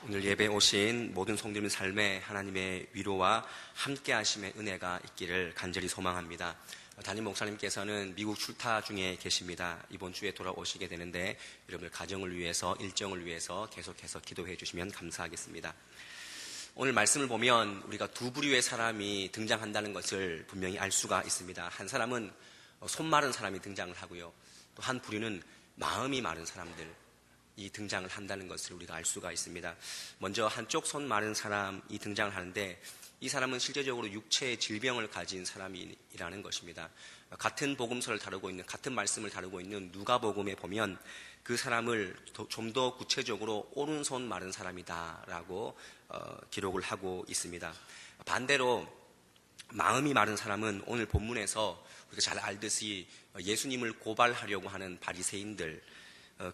오늘 예배에 오신 모든 성도님 삶에 하나님의 위로와 함께 하심의 은혜가 있기를 간절히 소망합니다. 담임 목사님께서는 미국 출타 중에 계십니다. 이번 주에 돌아오시게 되는데 여러분들 가정을 위해서, 일정을 위해서 계속해서 기도해 주시면 감사하겠습니다. 오늘 말씀을 보면 우리가 두 부류의 사람이 등장한다는 것을 분명히 알 수가 있습니다. 한 사람은 손 마른 사람이 등장을 하고요, 또 한 부류는 마음이 마른 사람들이 등장을 한다는 것을 우리가 알 수가 있습니다. 먼저 한쪽 손 마른 사람이 등장을 하는데, 이 사람은 실제적으로 육체의 질병을 가진 사람이라는 것입니다. 같은 복음서를 다루고 있는, 같은 말씀을 다루고 있는 누가복음에 보면 그 사람을 좀 더 구체적으로 오른손 마른 사람이다라고 기록을 하고 있습니다. 반대로 마음이 마른 사람은 오늘 본문에서 우리가 잘 알듯이 예수님을 고발하려고 하는 바리새인들,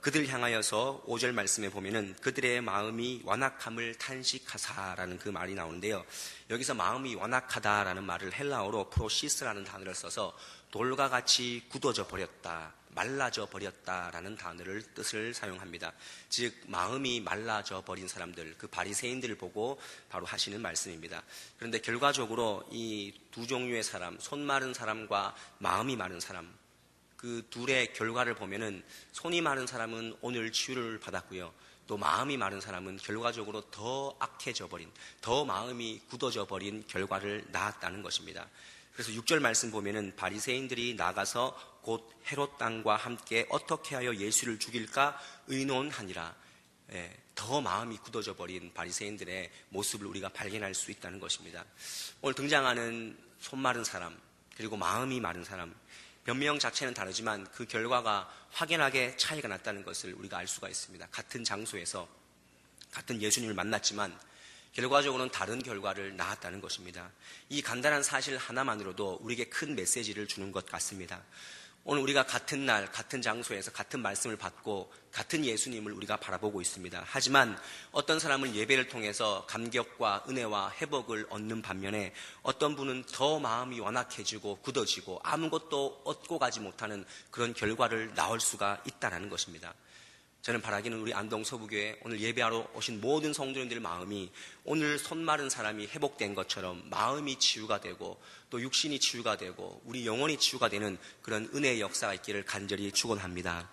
그들 향하여서 5절 말씀에 보면은 그들의 마음이 완악함을 탄식하사라는 그 말이 나오는데요, 여기서 마음이 완악하다라는 말을 헬라어로 프로시스라는 단어를 써서 돌과 같이 굳어져 버렸다, 말라져 버렸다라는 단어를 뜻을 사용합니다. 즉 마음이 말라져 버린 사람들, 그 바리새인들을 보고 바로 하시는 말씀입니다. 그런데 결과적으로 이 두 종류의 사람, 손 마른 사람과 마음이 마른 사람, 그 둘의 결과를 보면은 손이 마른 사람은 오늘 치유를 받았고요, 또 마음이 마른 사람은 결과적으로 더 악해져 버린, 더 마음이 굳어져 버린 결과를 낳았다는 것입니다. 그래서 6절 말씀 보면은 바리새인들이 나가서 곧 헤롯 왕과 함께 어떻게 하여 예수를 죽일까 의논하니라. 더 마음이 굳어져 버린 바리새인들의 모습을 우리가 발견할 수 있다는 것입니다. 오늘 등장하는 손 마른 사람, 그리고 마음이 마른 사람, 변명 자체는 다르지만 그 결과가 확연하게 차이가 났다는 것을 우리가 알 수가 있습니다. 같은 장소에서 같은 예수님을 만났지만 결과적으로는 다른 결과를 낳았다는 것입니다. 이 간단한 사실 하나만으로도 우리에게 큰 메시지를 주는 것 같습니다. 오늘 우리가 같은 날, 같은 장소에서 같은 말씀을 받고 같은 예수님을 우리가 바라보고 있습니다. 하지만 어떤 사람은 예배를 통해서 감격과 은혜와 회복을 얻는 반면에 어떤 분은 더 마음이 완악해지고 굳어지고 아무것도 얻고 가지 못하는 그런 결과를 낳을 수가 있다는 것입니다. 저는 바라기는 우리 안동 서부교회 오늘 예배하러 오신 모든 성도님들의 마음이 오늘 손 마른 사람이 회복된 것처럼 마음이 치유가 되고 또 육신이 치유가 되고 우리 영혼이 치유가 되는 그런 은혜의 역사가 있기를 간절히 축원합니다.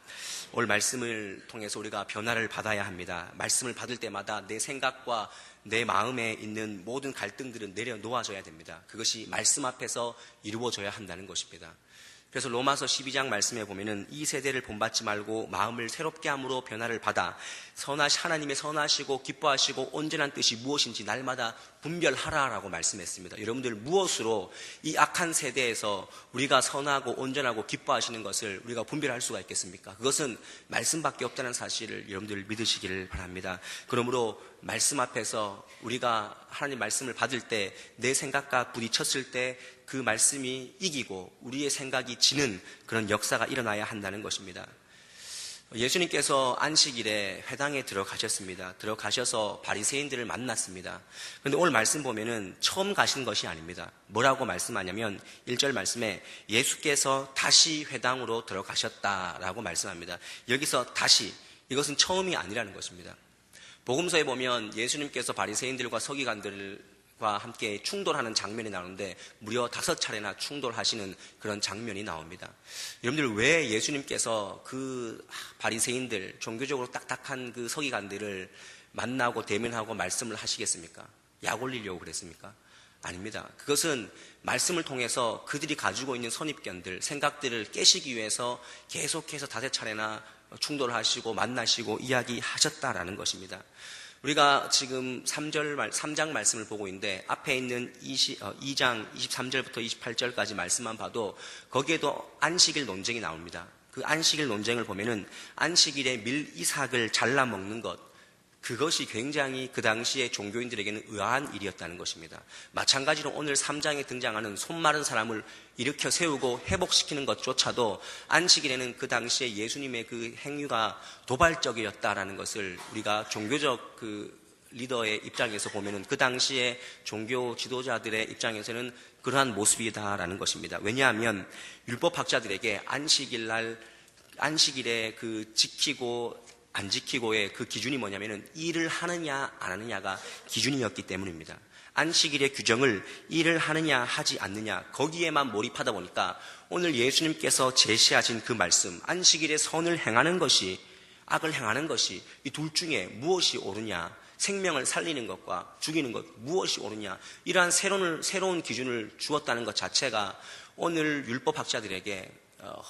오늘 말씀을 통해서 우리가 변화를 받아야 합니다. 말씀을 받을 때마다 내 생각과 내 마음에 있는 모든 갈등들은 내려놓아져야 됩니다. 그것이 말씀 앞에서 이루어져야 한다는 것입니다. 그래서 로마서 12장 말씀에 보면은 이 세대를 본받지 말고 마음을 새롭게 함으로 변화를 받아 하나님의 선하시고 기뻐하시고 온전한 뜻이 무엇인지 날마다 분별하라라고 말씀했습니다. 여러분들 무엇으로 이 악한 세대에서 우리가 선하고 온전하고 기뻐하시는 것을 우리가 분별할 수가 있겠습니까? 그것은 말씀밖에 없다는 사실을 여러분들 믿으시기를 바랍니다. 그러므로 말씀 앞에서 우리가 하나님 말씀을 받을 때 내 생각과 부딪혔을 때 그 말씀이 이기고 우리의 생각이 지는 그런 역사가 일어나야 한다는 것입니다. 예수님께서 안식일에 회당에 들어가셨습니다. 들어가셔서 바리새인들을 만났습니다. 그런데 오늘 말씀 보면은 처음 가신 것이 아닙니다. 뭐라고 말씀하냐면 1절 말씀에 예수께서 다시 회당으로 들어가셨다라고 말씀합니다. 여기서 다시, 이것은 처음이 아니라는 것입니다. 복음서에 보면 예수님께서 바리새인들과 서기관들과 함께 충돌하는 장면이 나오는데 무려 5차례나 충돌하시는 그런 장면이 나옵니다. 여러분들 왜 예수님께서 그 바리새인들, 종교적으로 딱딱한 그 서기관들을 만나고 대면하고 말씀을 하시겠습니까? 약 올리려고 그랬습니까? 아닙니다. 그것은 말씀을 통해서 그들이 가지고 있는 선입견들, 생각들을 깨시기 위해서 계속해서 5차례나 충돌하시고 만나시고 이야기하셨다라는 것입니다. 우리가 지금 3장 말씀을 보고 있는데 앞에 있는 2장 23절부터 28절까지 말씀만 봐도 거기에도 안식일 논쟁이 나옵니다. 그 안식일 논쟁을 보면은 안식일에 밀이삭을 잘라 먹는 것, 그것이 굉장히 그 당시에 종교인들에게는 의아한 일이었다는 것입니다. 마찬가지로 오늘 3장에 등장하는 손 마른 사람을 일으켜 세우고 회복시키는 것조차도 안식일에는 그 당시에 예수님의 그 행위가 도발적이었다라는 것을 우리가 종교적 그 리더의 입장에서 보면은 그 당시에 종교 지도자들의 입장에서는 그러한 모습이다라는 것입니다. 왜냐하면 율법학자들에게 안식일에 그 지키고 안 지키고의 그 기준이 뭐냐면은 일을 하느냐 안 하느냐가 기준이었기 때문입니다. 안식일의 규정을 일을 하느냐 하지 않느냐 거기에만 몰입하다 보니까 오늘 예수님께서 제시하신 그 말씀, 안식일에 선을 행하는 것이 악을 행하는 것이 이 둘 중에 무엇이 옳으냐, 생명을 살리는 것과 죽이는 것 무엇이 옳으냐, 이러한 새로운 기준을 주었다는 것 자체가 오늘 율법학자들에게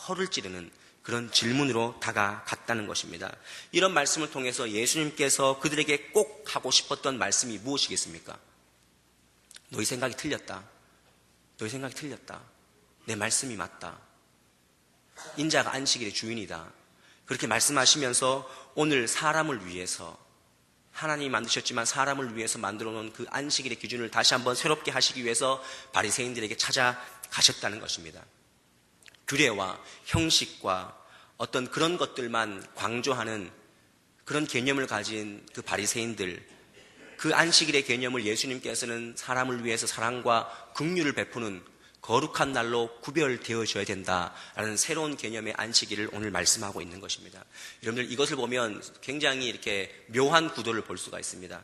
허를 찌르는 그런 질문으로 다가갔다는 것입니다. 이런 말씀을 통해서 예수님께서 그들에게 꼭 하고 싶었던 말씀이 무엇이겠습니까? 너희 생각이 틀렸다. 너희 생각이 틀렸다. 내 말씀이 맞다. 인자가 안식일의 주인이다. 그렇게 말씀하시면서 오늘 사람을 위해서, 하나님이 만드셨지만 사람을 위해서 만들어 놓은 그 안식일의 기준을 다시 한번 새롭게 하시기 위해서 바리새인들에게 찾아가셨다는 것입니다. 규례와 형식과 어떤 그런 것들만 강조하는 그런 개념을 가진 그 바리새인들, 그 안식일의 개념을 예수님께서는 사람을 위해서 사랑과 긍휼을 베푸는 거룩한 날로 구별되어져야 된다라는 새로운 개념의 안식일을 오늘 말씀하고 있는 것입니다. 여러분들 이것을 보면 굉장히 이렇게 묘한 구도를 볼 수가 있습니다.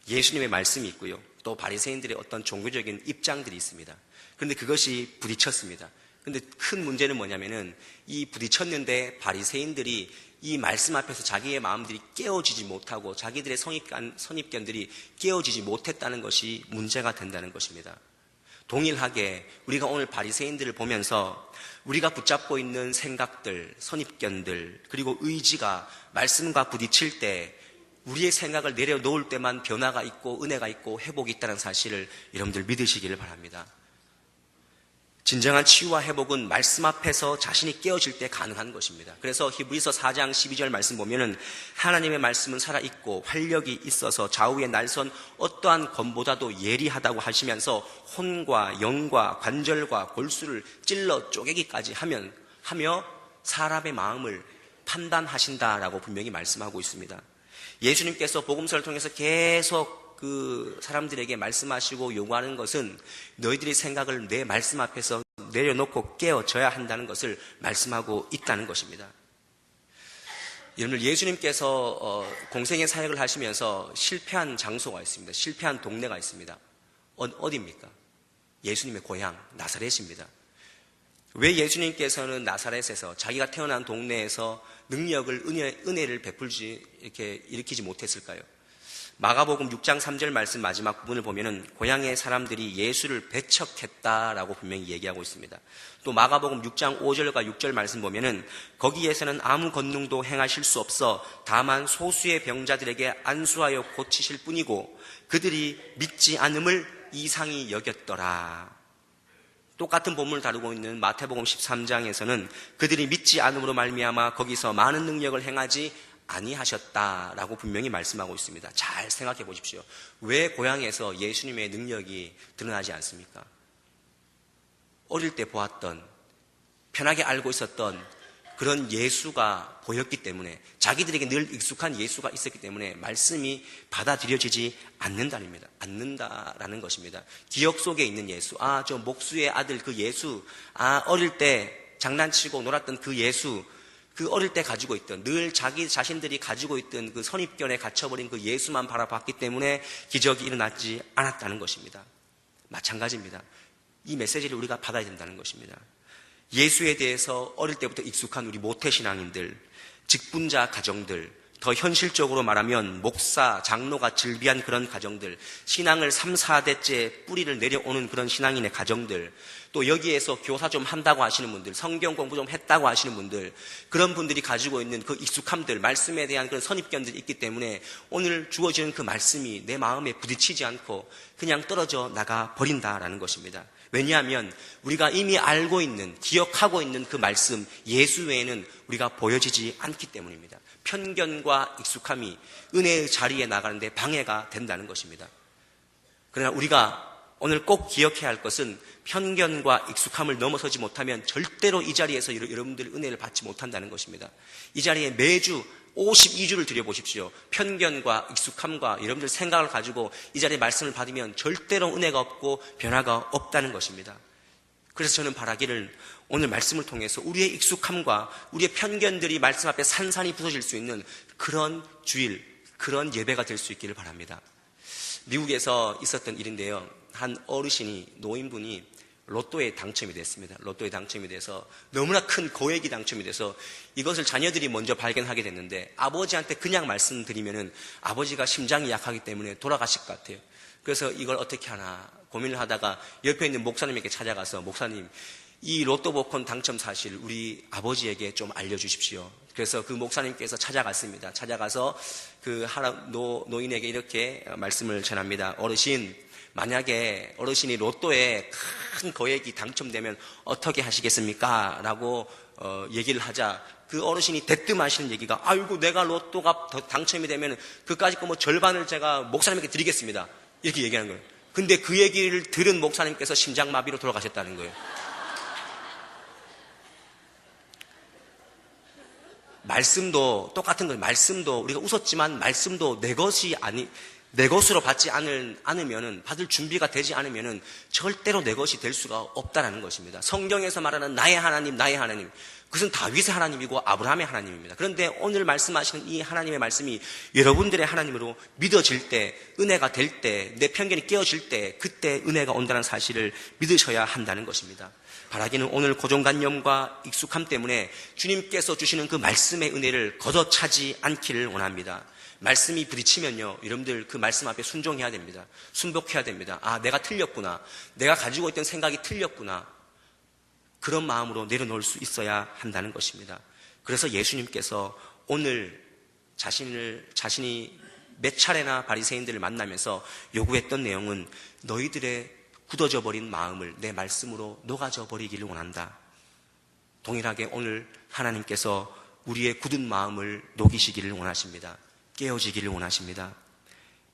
예수님의 말씀이 있고요. 또 바리새인들의 어떤 종교적인 입장들이 있습니다. 그런데 그것이 부딪혔습니다. 그런데 큰 문제는 뭐냐면은 이 부딪혔는데 바리새인들이 이 말씀 앞에서 자기의 마음들이 깨어지지 못하고 자기들의 선입견들이 깨어지지 못했다는 것이 문제가 된다는 것입니다. 동일하게 우리가 오늘 바리새인들을 보면서 우리가 붙잡고 있는 생각들, 선입견들, 그리고 의지가 말씀과 부딪힐 때 우리의 생각을 내려놓을 때만 변화가 있고 은혜가 있고 회복이 있다는 사실을 여러분들 믿으시기를 바랍니다. 진정한 치유와 회복은 말씀 앞에서 자신이 깨어질 때 가능한 것입니다. 그래서 히브리서 4장 12절 말씀 보면은 하나님의 말씀은 살아있고 활력이 있어서 좌우의 날선 어떠한 검보다도 예리하다고 하시면서 혼과 영과 관절과 골수를 찔러 쪼개기까지 하며 사람의 마음을 판단하신다라고 분명히 말씀하고 있습니다. 예수님께서 복음서를 통해서 계속 그 사람들에게 말씀하시고 요구하는 것은 너희들의 생각을 내 말씀 앞에서 내려놓고 깨어져야 한다는 것을 말씀하고 있다는 것입니다. 여러분들 예수님께서 공생의 사역을 하시면서 실패한 장소가 있습니다. 실패한 동네가 있습니다. 어디입니까? 예수님의 고향 나사렛입니다. 왜 예수님께서는 나사렛에서 자기가 태어난 동네에서 능력을 은혜를 일으키지 못했을까요? 마가복음 6장 3절 말씀 마지막 부분을 보면은 고향의 사람들이 예수를 배척했다라고 분명히 얘기하고 있습니다. 또 마가복음 6장 5절과 6절 말씀 보면은 거기에서는 아무 권능도 행하실 수 없어 다만 소수의 병자들에게 안수하여 고치실 뿐이고 그들이 믿지 않음을 이상히 여겼더라. 똑같은 본문을 다루고 있는 마태복음 13장에서는 그들이 믿지 않음으로 말미암아 거기서 많은 능력을 행하지 아니하셨다라고 분명히 말씀하고 있습니다. 잘 생각해 보십시오. 왜 고향에서 예수님의 능력이 드러나지 않습니까? 어릴 때 보았던, 편하게 알고 있었던 그런 예수가 보였기 때문에, 자기들에게 늘 익숙한 예수가 있었기 때문에 말씀이 받아들여지지 않는다라는 것입니다. 기억 속에 있는 예수, 저 목수의 아들 그 예수, 어릴 때 장난치고 놀았던 그 예수, 그 어릴 때 가지고 있던, 늘 자기 자신들이 가지고 있던 그 선입견에 갇혀버린 그 예수만 바라봤기 때문에 기적이 일어나지 않았다는 것입니다. 마찬가지입니다. 이 메시지를 우리가 받아야 된다는 것입니다. 예수에 대해서 어릴 때부터 익숙한 우리 모태신앙인들, 직분자 가정들, 더 현실적으로 말하면 목사, 장로가 즐비한 그런 가정들, 신앙을 3, 4대째 뿌리를 내려오는 그런 신앙인의 가정들, 또 여기에서 교사 좀 한다고 하시는 분들, 성경 공부 좀 했다고 하시는 분들, 그런 분들이 가지고 있는 그 익숙함들, 말씀에 대한 그런 선입견들이 있기 때문에 오늘 주어지는 그 말씀이 내 마음에 부딪히지 않고 그냥 떨어져 나가 버린다라는 것입니다. 왜냐하면 우리가 이미 알고 있는, 기억하고 있는 그 말씀, 예수 외에는 우리가 보여지지 않기 때문입니다. 편견과 익숙함이 은혜의 자리에 나가는데 방해가 된다는 것입니다. 그러나 우리가 오늘 꼭 기억해야 할 것은 편견과 익숙함을 넘어서지 못하면 절대로 이 자리에서 여러분들 은혜를 받지 못한다는 것입니다. 이 자리에 매주 52주를 드려보십시오. 편견과 익숙함과 여러분들 생각을 가지고 이 자리에 말씀을 받으면 절대로 은혜가 없고 변화가 없다는 것입니다. 그래서 저는 바라기를 오늘 말씀을 통해서 우리의 익숙함과 우리의 편견들이 말씀 앞에 산산이 부서질 수 있는 그런 주일, 그런 예배가 될 수 있기를 바랍니다. 미국에서 있었던 일인데요. 한 어르신이, 노인분이 로또에 당첨이 됐습니다. 로또에 당첨이 돼서 너무나 큰 거액이 당첨이 돼서 이것을 자녀들이 먼저 발견하게 됐는데 아버지한테 그냥 말씀드리면은 아버지가 심장이 약하기 때문에 돌아가실 것 같아요. 그래서 이걸 어떻게 하나 고민을 하다가 옆에 있는 목사님에게 찾아가서 목사님, 이 로또 복권 당첨 사실 우리 아버지에게 좀 알려주십시오. 그래서 그 목사님께서 찾아갔습니다. 찾아가서 그 노인에게 이렇게 말씀을 전합니다. 어르신, 만약에 어르신이 로또에 큰 거액이 당첨되면 어떻게 하시겠습니까? 라고 얘기를 하자 그 어르신이 대뜸 하시는 얘기가 아이고 내가 로또가 당첨이 되면 그까짓 거 뭐 절반을 제가 목사님에게 드리겠습니다. 이렇게 얘기하는 거예요. 근데 그 얘기를 들은 목사님께서 심장마비로 돌아가셨다는 거예요. 말씀도 똑같은 거예요. 말씀도 우리가 웃었지만 말씀도 내 것으로 받지 않으면은 받을 준비가 되지 않으면은 절대로 내 것이 될 수가 없다라는 것입니다. 성경에서 말하는 나의 하나님, 나의 하나님, 그것은 다윗의 하나님이고 아브라함의 하나님입니다. 그런데 오늘 말씀하시는 이 하나님의 말씀이 여러분들의 하나님으로 믿어질 때, 은혜가 될 때, 내 편견이 깨어질 때, 그때 은혜가 온다는 사실을 믿으셔야 한다는 것입니다. 바라기는 오늘 고정관념과 익숙함 때문에 주님께서 주시는 그 말씀의 은혜를 걷어차지 않기를 원합니다. 말씀이 부딪히면요, 여러분들 그 말씀 앞에 순종해야 됩니다. 순복해야 됩니다. 아, 내가 틀렸구나. 내가 가지고 있던 생각이 틀렸구나. 그런 마음으로 내려놓을 수 있어야 한다는 것입니다. 그래서 예수님께서 오늘 자신이 몇 차례나 바리새인들을 만나면서 요구했던 내용은 너희들의 굳어져 버린 마음을 내 말씀으로 녹아져 버리기를 원한다. 동일하게 오늘 하나님께서 우리의 굳은 마음을 녹이시기를 원하십니다. 깨어지기를 원하십니다.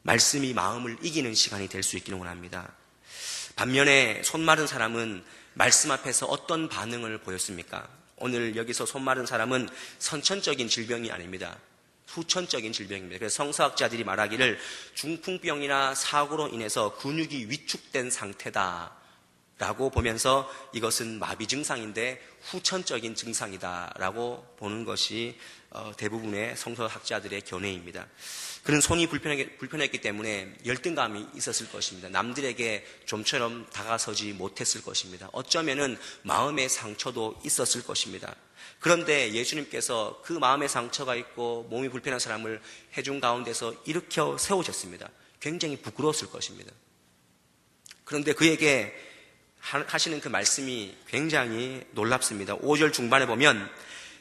말씀이 마음을 이기는 시간이 될 수 있기를 원합니다. 반면에 손 마른 사람은 말씀 앞에서 어떤 반응을 보였습니까? 오늘 여기서 손 마른 사람은 선천적인 질병이 아닙니다. 후천적인 질병입니다. 그래서 성서학자들이 말하기를 중풍병이나 사고로 인해서 근육이 위축된 상태다 라고 보면서 이것은 마비 증상인데 후천적인 증상이다 라고 보는 것이 대부분의 성서학자들의 견해입니다. 그는 손이 불편했기 때문에 열등감이 있었을 것입니다. 남들에게 좀처럼 다가서지 못했을 것입니다. 어쩌면은 마음의 상처도 있었을 것입니다. 그런데 예수님께서 그 마음의 상처가 있고 몸이 불편한 사람을 해중 가운데서 일으켜 세우셨습니다. 굉장히 부끄러웠을 것입니다. 그런데 그에게 하시는 그 말씀이 굉장히 놀랍습니다. 5절 중반에 보면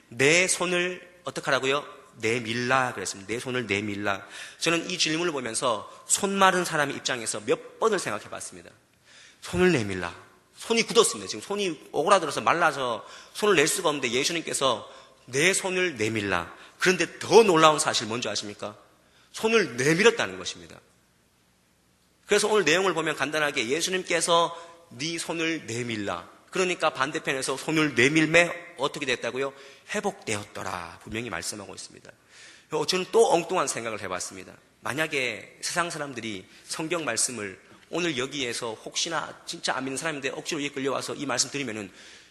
내 손을 어떻게 하라고요? 내밀라 그랬습니다. 내 손을 내밀라. 저는 이 질문을 보면서 손 마른 사람의 입장에서 몇 번을 생각해 봤습니다. 손을 내밀라. 손이 굳었습니다. 지금 손이 오그라들어서 말라서 손을 낼 수가 없는데 예수님께서 내 손을 내밀라. 그런데 더 놀라운 사실 뭔지 아십니까? 손을 내밀었다는 것입니다. 그래서 오늘 내용을 보면 간단하게 예수님께서 네 손을 내밀라. 그러니까 반대편에서 손을 내밀매 어떻게 됐다고요? 회복되었더라. 분명히 말씀하고 있습니다. 저는 또 엉뚱한 생각을 해봤습니다. 만약에 세상 사람들이 성경 말씀을 오늘 여기에서 혹시나 진짜 안 믿는 사람인데 억지로 끌려와서 이 말씀 드리면은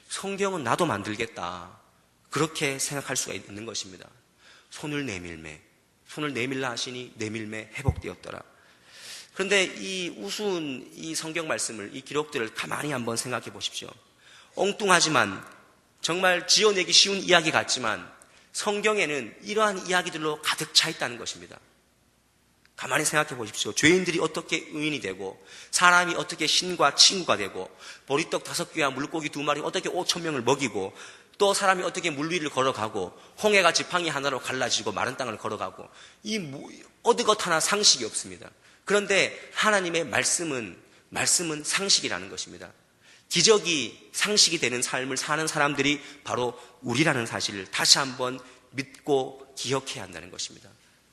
성경은 나도 만들겠다. 그렇게 생각할 수가 있는 것입니다. 손을 내밀매. 손을 내밀라 하시니 내밀매 회복되었더라. 그런데 이 우스운 이 성경 말씀을, 이 기록들을 가만히 한번 생각해 보십시오. 엉뚱하지만 정말 지어내기 쉬운 이야기 같지만 성경에는 이러한 이야기들로 가득 차 있다는 것입니다. 가만히 생각해 보십시오. 죄인들이 어떻게 의인이 되고 사람이 어떻게 신과 친구가 되고 보리떡 5개와 물고기 2마리 어떻게 5,000명을 먹이고 또 사람이 어떻게 물 위를 걸어가고 홍해가 지팡이 하나로 갈라지고 마른 땅을 걸어가고 어느 것 하나 상식이 없습니다. 그런데 하나님의 말씀은 상식이라는 것입니다. 기적이 상식이 되는 삶을 사는 사람들이 바로 우리라는 사실을 다시 한번 믿고 기억해야 한다는 것입니다.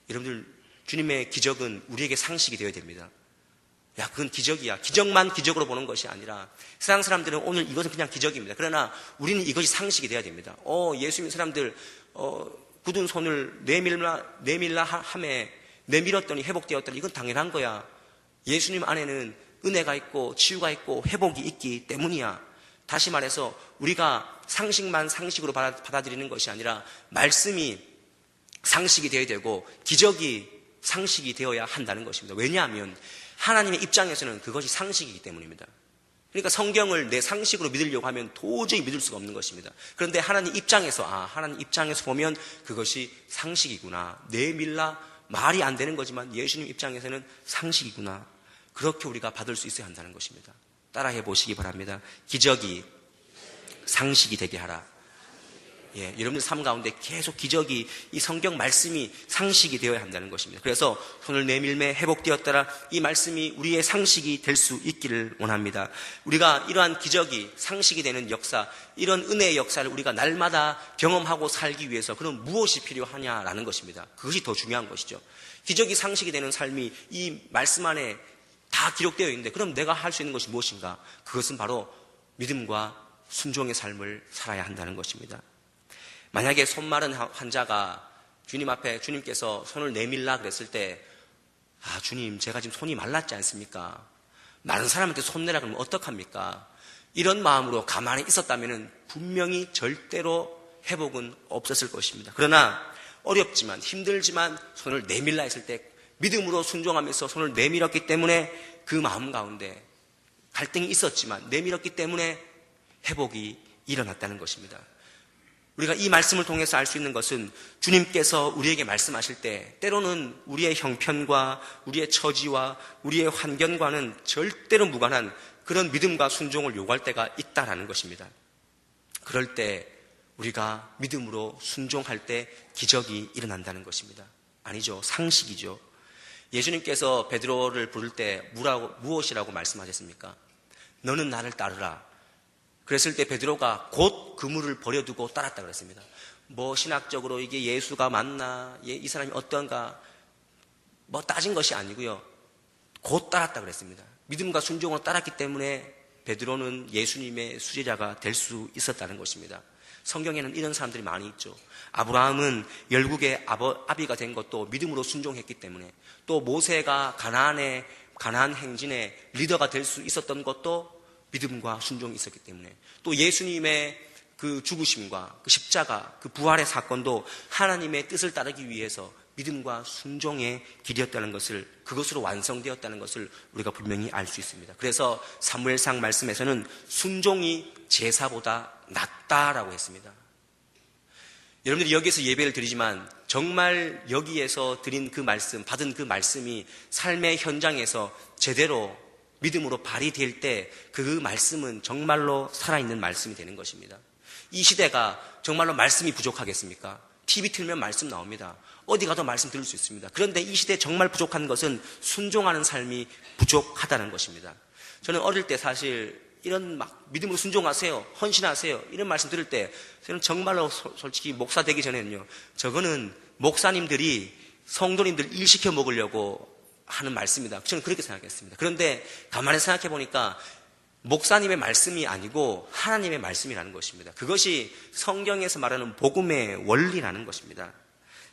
여러분들 주님의 기적은 우리에게 상식이 되어야 됩니다. 야, 그건 기적이야. 기적만 기적으로 보는 것이 아니라 세상 사람들은 오늘 이것은 그냥 기적입니다. 그러나 우리는 이것이 상식이 되어야 됩니다. 예수 믿는 사람들 굳은 손을 내밀라 함에 내밀었더니 회복되었더니 이건 당연한 거야. 예수님 안에는 은혜가 있고 치유가 있고 회복이 있기 때문이야. 다시 말해서 우리가 상식만 상식으로 받아들이는 것이 아니라 말씀이 상식이 되어야 되고 기적이 상식이 되어야 한다는 것입니다. 왜냐하면 하나님의 입장에서는 그것이 상식이기 때문입니다. 그러니까 성경을 내 상식으로 믿으려고 하면 도저히 믿을 수가 없는 것입니다. 그런데 하나님 입장에서 하나님 입장에서 보면 그것이 상식이구나. 내밀라 말이 안 되는 거지만 예수님 입장에서는 상식이구나. 그렇게 우리가 받을 수 있어야 한다는 것입니다. 따라해 보시기 바랍니다. 기적이 상식이 되게 하라. 여러분들 삶 가운데 계속 기적이, 이 성경 말씀이 상식이 되어야 한다는 것입니다. 그래서 손을 내밀매 회복되었더라, 이 말씀이 우리의 상식이 될 수 있기를 원합니다. 우리가 이러한 기적이 상식이 되는 역사, 이런 은혜의 역사를 우리가 날마다 경험하고 살기 위해서 그럼 무엇이 필요하냐라는 것입니다. 그것이 더 중요한 것이죠. 기적이 상식이 되는 삶이 이 말씀 안에 다 기록되어 있는데 그럼 내가 할 수 있는 것이 무엇인가? 그것은 바로 믿음과 순종의 삶을 살아야 한다는 것입니다. 만약에 손 마른 환자가 주님 앞에 주님께서 손을 내밀라 그랬을 때 주님 제가 지금 손이 말랐지 않습니까? 마른 사람한테 손 내라 그러면 어떡합니까? 이런 마음으로 가만히 있었다면 분명히 절대로 회복은 없었을 것입니다. 그러나 어렵지만 힘들지만 손을 내밀라 했을 때 믿음으로 순종하면서 손을 내밀었기 때문에 그 마음 가운데 갈등이 있었지만 내밀었기 때문에 회복이 일어났다는 것입니다. 우리가 이 말씀을 통해서 알 수 있는 것은 주님께서 우리에게 말씀하실 때 때로는 우리의 형편과 우리의 처지와 우리의 환경과는 절대로 무관한 그런 믿음과 순종을 요구할 때가 있다라는 것입니다. 그럴 때 우리가 믿음으로 순종할 때 기적이 일어난다는 것입니다. 아니죠. 상식이죠. 예수님께서 베드로를 부를 때 무엇이라고 말씀하셨습니까? 너는 나를 따르라. 그랬을 때 베드로가 곧 그물을 버려두고 따랐다 그랬습니다. 신학적으로 이게 예수가 맞나, 이 사람이 어떤가 따진 것이 아니고요. 곧 따랐다 그랬습니다. 믿음과 순종으로 따랐기 때문에 베드로는 예수님의 수제자가 될 수 있었다는 것입니다. 성경에는 이런 사람들이 많이 있죠. 아브라함은 열국의 아비가 된 것도 믿음으로 순종했기 때문에, 또 모세가 가나안 행진의 리더가 될 수 있었던 것도 믿음과 순종이 있었기 때문에, 또 예수님의 그 죽으심과 그 십자가, 그 부활의 사건도 하나님의 뜻을 따르기 위해서 믿음과 순종의 길이었다는 것을, 그것으로 완성되었다는 것을 우리가 분명히 알 수 있습니다. 그래서 사무엘상 말씀에서는 순종이 제사보다 낫다라고 했습니다. 여러분들이 여기에서 예배를 드리지만 정말 여기에서 드린 그 말씀, 받은 그 말씀이 삶의 현장에서 제대로 믿음으로 발휘될 때 그 말씀은 정말로 살아있는 말씀이 되는 것입니다. 이 시대가 정말로 말씀이 부족하겠습니까? TV 틀면 말씀 나옵니다. 어디 가도 말씀 들을 수 있습니다. 그런데 이 시대에 정말 부족한 것은 순종하는 삶이 부족하다는 것입니다. 저는 어릴 때 사실 이런 믿음으로 순종하세요, 헌신하세요, 이런 말씀 들을 때 저는 정말로 솔직히 목사 되기 전에는요, 저거는 목사님들이 성도님들 일 시켜 먹으려고 하는 말씀이다, 저는 그렇게 생각했습니다. 그런데 가만히 생각해 보니까 목사님의 말씀이 아니고 하나님의 말씀이라는 것입니다. 그것이 성경에서 말하는 복음의 원리라는 것입니다.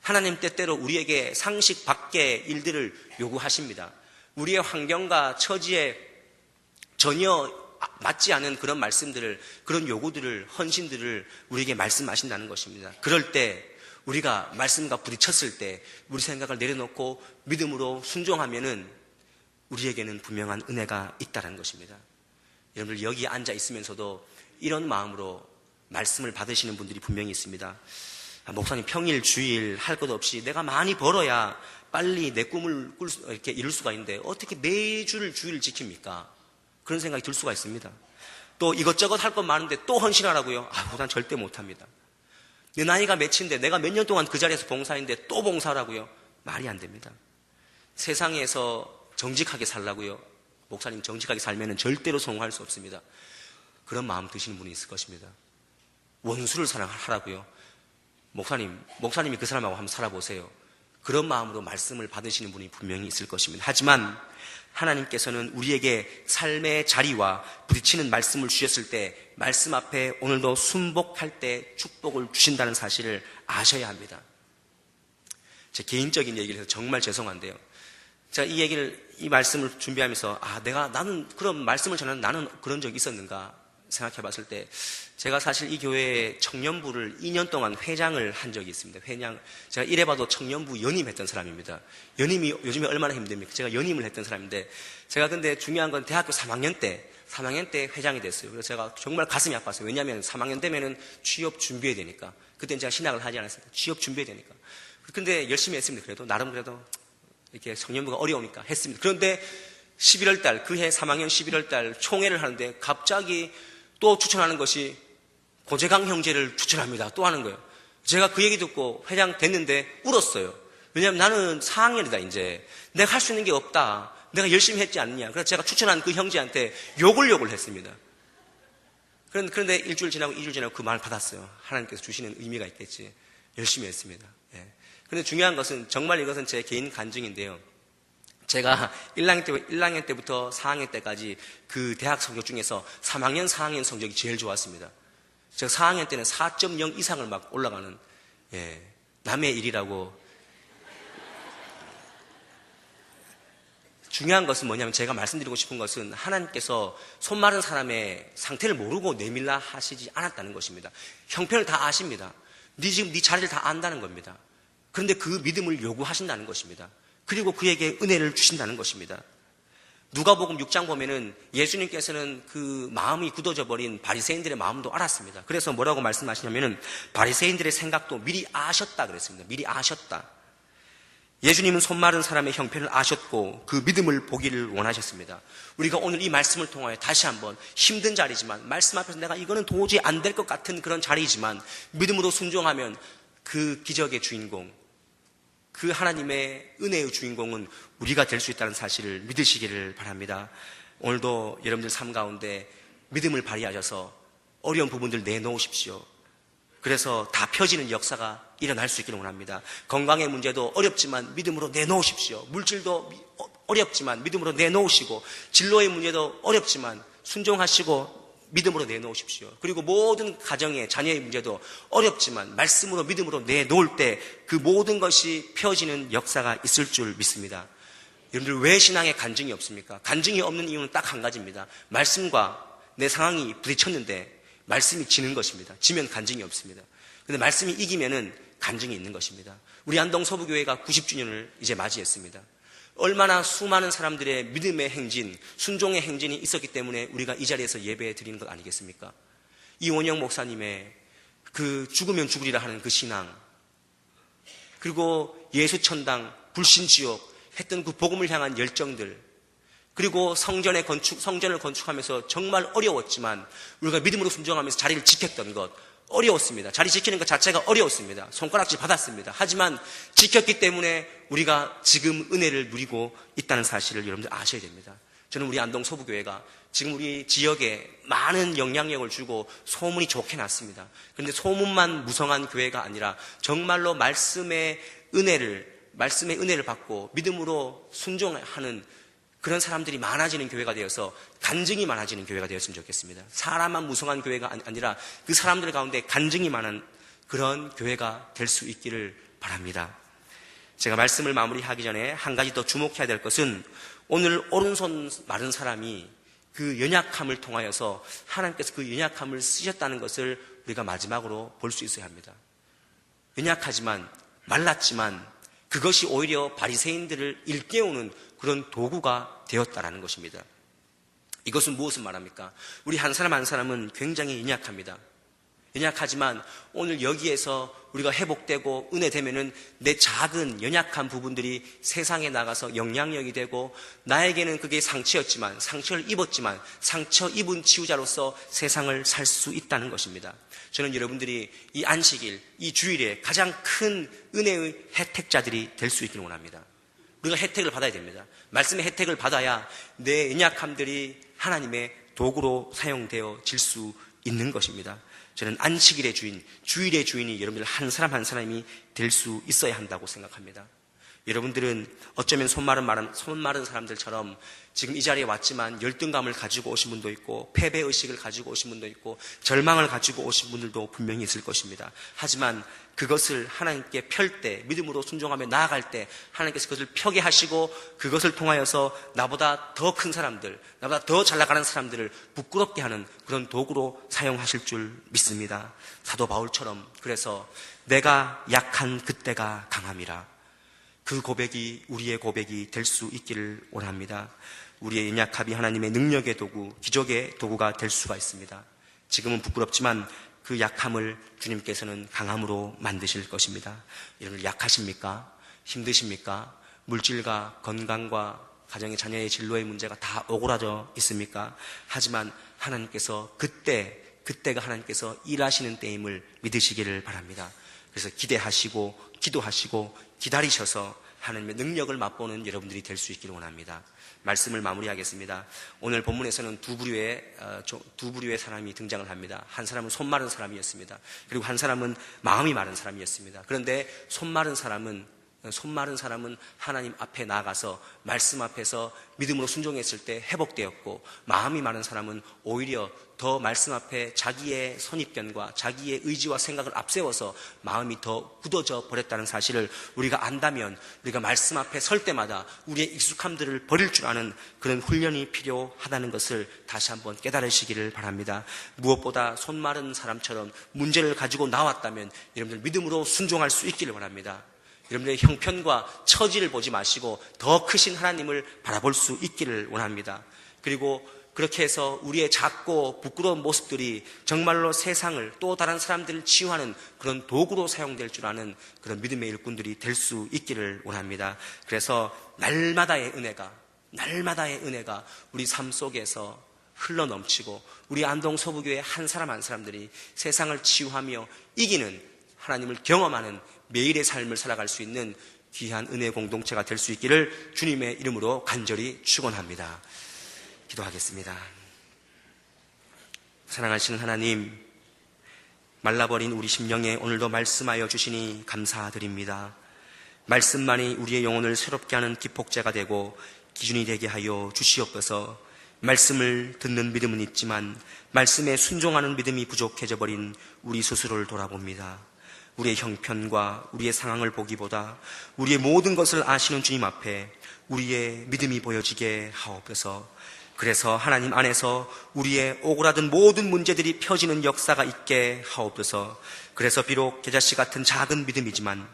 하나님 때때로 우리에게 상식 밖의 일들을 요구하십니다. 우리의 환경과 처지에 전혀 맞지 않은 그런 말씀들을, 그런 요구들을, 헌신들을 우리에게 말씀하신다는 것입니다. 그럴 때 우리가 말씀과 부딪혔을 때 우리 생각을 내려놓고 믿음으로 순종하면은 우리에게는 분명한 은혜가 있다는 것입니다. 여러분들 여기 앉아 있으면서도 이런 마음으로 말씀을 받으시는 분들이 분명히 있습니다. 목사님, 평일 주일 할 것 없이 내가 많이 벌어야 빨리 내 꿈을 이렇게 이룰 수가 있는데 어떻게 매주를 주일을 지킵니까? 그런 생각이 들 수가 있습니다. 또 이것저것 할 것 많은데 또 헌신하라고요? 난 절대 못합니다. 내 나이가 몇인데 내가 몇 년 동안 그 자리에서 봉사했는데 또 봉사라고요? 말이 안 됩니다. 세상에서 정직하게 살라고요? 목사님, 정직하게 살면 절대로 성공할 수 없습니다. 그런 마음 드시는 분이 있을 것입니다. 원수를 사랑하라고요? 목사님이 그 사람하고 한번 살아보세요. 그런 마음으로 말씀을 받으시는 분이 분명히 있을 것입니다. 하지만 하나님께서는 우리에게 삶의 자리와 부딪히는 말씀을 주셨을 때 말씀 앞에 오늘도 순복할 때 축복을 주신다는 사실을 아셔야 합니다. 제 개인적인 얘기를 해서 정말 죄송한데요, 제가 이 말씀을 준비하면서 나는 그런 말씀을 전하는 나는 그런 적이 있었는가 생각해 봤을 때 제가 사실 이 교회의 청년부를 2년 동안 회장을 한 적이 있습니다. 제가 이래봐도 청년부 연임했던 사람입니다. 연임이 요즘에 얼마나 힘듭니까? 제가 연임을 했던 사람인데 제가 근데 중요한 건 대학교 3학년 때 회장이 됐어요. 그래서 제가 정말 가슴이 아팠어요. 왜냐하면 3학년 되면은 취업 준비해야 되니까. 그때는 제가 신학을 하지 않았습니다. 취업 준비해야 되니까. 근데 열심히 했습니다. 나름 그래도 이렇게 청년부가 어려우니까 했습니다. 그런데 11월 달, 그해 3학년 11월 달 총회를 하는데 갑자기 또 추천하는 것이 고재강 형제를 추천합니다. 또 하는 거예요. 제가 그 얘기 듣고 회장 됐는데 울었어요. 왜냐하면 나는 4학년이다 이제. 내가 할 수 있는 게 없다. 내가 열심히 했지 않느냐. 그래서 제가 추천한 그 형제한테 욕을 했습니다. 그런데 일주일 지나고 2주 지나고 그 말을 받았어요. 하나님께서 주시는 의미가 있겠지. 열심히 했습니다. 그런데 중요한 것은 정말 이것은 제 개인 간증인데요. 제가 1학년 때부터 4학년 때까지 그 대학 성적 중에서 3학년, 4학년 성적이 제일 좋았습니다. 제가 4학년 때는 4.0 이상을 막 올라가는 남의 일이라고. 중요한 것은 뭐냐면 제가 말씀드리고 싶은 것은 하나님께서 손 마른 사람의 상태를 모르고 내밀라 하시지 않았다는 것입니다. 형편을 다 아십니다. 지금 네 자리를 다 안다는 겁니다. 그런데 그 믿음을 요구하신다는 것입니다. 그리고 그에게 은혜를 주신다는 것입니다. 누가복음 6장 보면은 예수님께서는 그 마음이 굳어져 버린 바리새인들의 마음도 알았습니다. 그래서 뭐라고 말씀하시냐면은 바리새인들의 생각도 미리 아셨다 그랬습니다. 미리 아셨다. 예수님은 손 마른 사람의 형편을 아셨고 그 믿음을 보기를 원하셨습니다. 우리가 오늘 이 말씀을 통하여 다시 한번 힘든 자리지만 말씀 앞에서 내가 이거는 도저히 안 될 것 같은 그런 자리이지만 믿음으로 순종하면 그 기적의 주인공, 그 하나님의 은혜의 주인공은 우리가 될 수 있다는 사실을 믿으시기를 바랍니다. 오늘도 여러분들 삶 가운데 믿음을 발휘하셔서 어려운 부분들 내놓으십시오. 그래서 다 펴지는 역사가 일어날 수 있기를 원합니다. 건강의 문제도 어렵지만 믿음으로 내놓으십시오. 물질도 어렵지만 믿음으로 내놓으시고, 진로의 문제도 어렵지만 순종하시고 믿음으로 내놓으십시오. 그리고 모든 가정의 자녀의 문제도 어렵지만 말씀으로 믿음으로 내놓을 때 그 모든 것이 펴지는 역사가 있을 줄 믿습니다. 여러분들 왜 신앙에 간증이 없습니까? 간증이 없는 이유는 딱 한 가지입니다. 말씀과 내 상황이 부딪혔는데 말씀이 지는 것입니다. 지면 간증이 없습니다. 근데 말씀이 이기면은 간증이 있는 것입니다. 우리 안동 서부교회가 90주년을 이제 맞이했습니다. 얼마나 수많은 사람들의 믿음의 행진, 순종의 행진이 있었기 때문에 우리가 이 자리에서 예배 드리는 것 아니겠습니까? 이원영 목사님의 그 죽으면 죽으리라 하는 그 신앙, 그리고 예수천당, 불신지옥 했던 그 복음을 향한 열정들, 그리고 성전을 건축하면서 정말 어려웠지만 우리가 믿음으로 순종하면서 자리를 지켰던 것, 어려웠습니다. 자리 지키는 것 자체가 어려웠습니다. 손가락질 받았습니다. 하지만 지켰기 때문에 우리가 지금 은혜를 누리고 있다는 사실을 여러분들 아셔야 됩니다. 저는 우리 안동 서부교회가 지금 우리 지역에 많은 영향력을 주고 소문이 좋게 났습니다. 그런데 소문만 무성한 교회가 아니라 정말로 말씀의 은혜를 받고 믿음으로 순종하는 그런 사람들이 많아지는 교회가 되어서 간증이 많아지는 교회가 되었으면 좋겠습니다. 사람만 무성한 교회가 아니라 그 사람들 가운데 간증이 많은 그런 교회가 될 수 있기를 바랍니다. 제가 말씀을 마무리하기 전에 한 가지 더 주목해야 될 것은 오늘 오른손 마른 사람이 그 연약함을 통하여서 하나님께서 그 연약함을 쓰셨다는 것을 우리가 마지막으로 볼 수 있어야 합니다. 연약하지만 말랐지만 그것이 오히려 바리새인들을 일깨우는 그런 도구가 되었다라는 것입니다. 이것은 무엇을 말합니까? 우리 한 사람 한 사람은 굉장히 연약합니다. 연약하지만 오늘 여기에서 우리가 회복되고 은혜되면은 내 작은 연약한 부분들이 세상에 나가서 영향력이 되고 나에게는 그게 상처였지만 상처를 입었지만 상처 입은 치유자로서 세상을 살 수 있다는 것입니다. 저는 여러분들이 이 안식일, 이 주일에 가장 큰 은혜의 혜택자들이 될 수 있기를 원합니다. 우리가 혜택을 받아야 됩니다. 말씀의 혜택을 받아야 내 연약함들이 하나님의 도구로 사용되어질 수 있는 것입니다. 저는 안식일의 주인, 주일의 주인이 여러분들 한 사람 한 사람이 될 수 있어야 한다고 생각합니다. 여러분들은 어쩌면 손 마른 사람들처럼 지금 이 자리에 왔지만 열등감을 가지고 오신 분도 있고 패배의식을 가지고 오신 분도 있고 절망을 가지고 오신 분들도 분명히 있을 것입니다. 하지만 그것을 하나님께 펼 때, 믿음으로 순종하며 나아갈 때 하나님께서 그것을 펴게 하시고 그것을 통하여서 나보다 더 큰 사람들, 나보다 더 잘 나가는 사람들을 부끄럽게 하는 그런 도구로 사용하실 줄 믿습니다. 사도 바울처럼 그래서 내가 약한 그때가 강함이라, 그 고백이 우리의 고백이 될 수 있기를 원합니다. 우리의 연약함이 하나님의 능력의 도구, 기적의 도구가 될 수가 있습니다. 지금은 부끄럽지만 그 약함을 주님께서는 강함으로 만드실 것입니다. 여러분 약하십니까? 힘드십니까? 물질과 건강과 가정의 자녀의 진로의 문제가 다 오그라져 있습니까? 하지만 하나님께서 그때가 하나님께서 일하시는 때임을 믿으시기를 바랍니다. 그래서 기대하시고 기도하시고 기다리셔서 하나님의 능력을 맛보는 여러분들이 될 수 있기를 원합니다. 말씀을 마무리하겠습니다. 오늘 본문에서는 두 부류의 사람이 등장을 합니다. 한 사람은 손 마른 사람이었습니다. 그리고 한 사람은 마음이 마른 사람이었습니다. 그런데 손 마른 사람은 하나님 앞에 나아가서 말씀 앞에서 믿음으로 순종했을 때 회복되었고, 마음이 마른 사람은 오히려 더 말씀 앞에 자기의 선입견과 자기의 의지와 생각을 앞세워서 마음이 더 굳어져 버렸다는 사실을 우리가 안다면, 우리가 말씀 앞에 설 때마다 우리의 익숙함들을 버릴 줄 아는 그런 훈련이 필요하다는 것을 다시 한번 깨달으시기를 바랍니다. 무엇보다 손 마른 사람처럼 문제를 가지고 나왔다면 여러분들 믿음으로 순종할 수 있기를 바랍니다. 여러분들의 형편과 처지를 보지 마시고 더 크신 하나님을 바라볼 수 있기를 원합니다. 그리고 그렇게 해서 우리의 작고 부끄러운 모습들이 정말로 세상을, 또 다른 사람들을 치유하는 그런 도구로 사용될 줄 아는 그런 믿음의 일꾼들이 될 수 있기를 원합니다. 그래서 날마다의 은혜가 우리 삶 속에서 흘러넘치고 우리 안동 서부교회 한 사람 한 사람들이 세상을 치유하며 이기는, 하나님을 경험하는 매일의 삶을 살아갈 수 있는 귀한 은혜 공동체가 될 수 있기를 주님의 이름으로 간절히 축원합니다. 기도하겠습니다. 사랑하시는 하나님, 말라버린 우리 심령에 오늘도 말씀하여 주시니 감사드립니다. 말씀만이 우리의 영혼을 새롭게 하는 기폭제가 되고 기준이 되게 하여 주시옵소서. 말씀을 듣는 믿음은 있지만 말씀에 순종하는 믿음이 부족해져 버린 우리 스스로를 돌아봅니다. 우리의 형편과 우리의 상황을 보기보다 우리의 모든 것을 아시는 주님 앞에 우리의 믿음이 보여지게 하옵소서. 그래서 하나님 안에서 우리의 오그라든 모든 문제들이 펴지는 역사가 있게 하옵소서. 그래서 비록 겨자씨 같은 작은 믿음이지만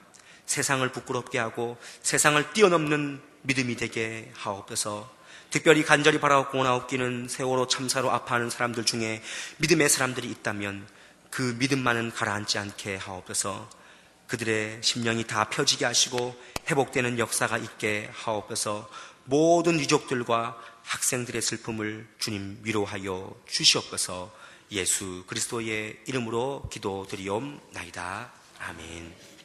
세상을 부끄럽게 하고 세상을 뛰어넘는 믿음이 되게 하옵소서. 특별히 간절히 바라옵고 원하옵기는 세월호 참사로 아파하는 사람들 중에 믿음의 사람들이 있다면 그 믿음만은 가라앉지 않게 하옵소서. 그들의 심령이 다 펴지게 하시고 회복되는 역사가 있게 하옵소서. 모든 유족들과 학생들의 슬픔을 주님 위로하여 주시옵소서. 예수 그리스도의 이름으로 기도드리옵나이다. 아멘.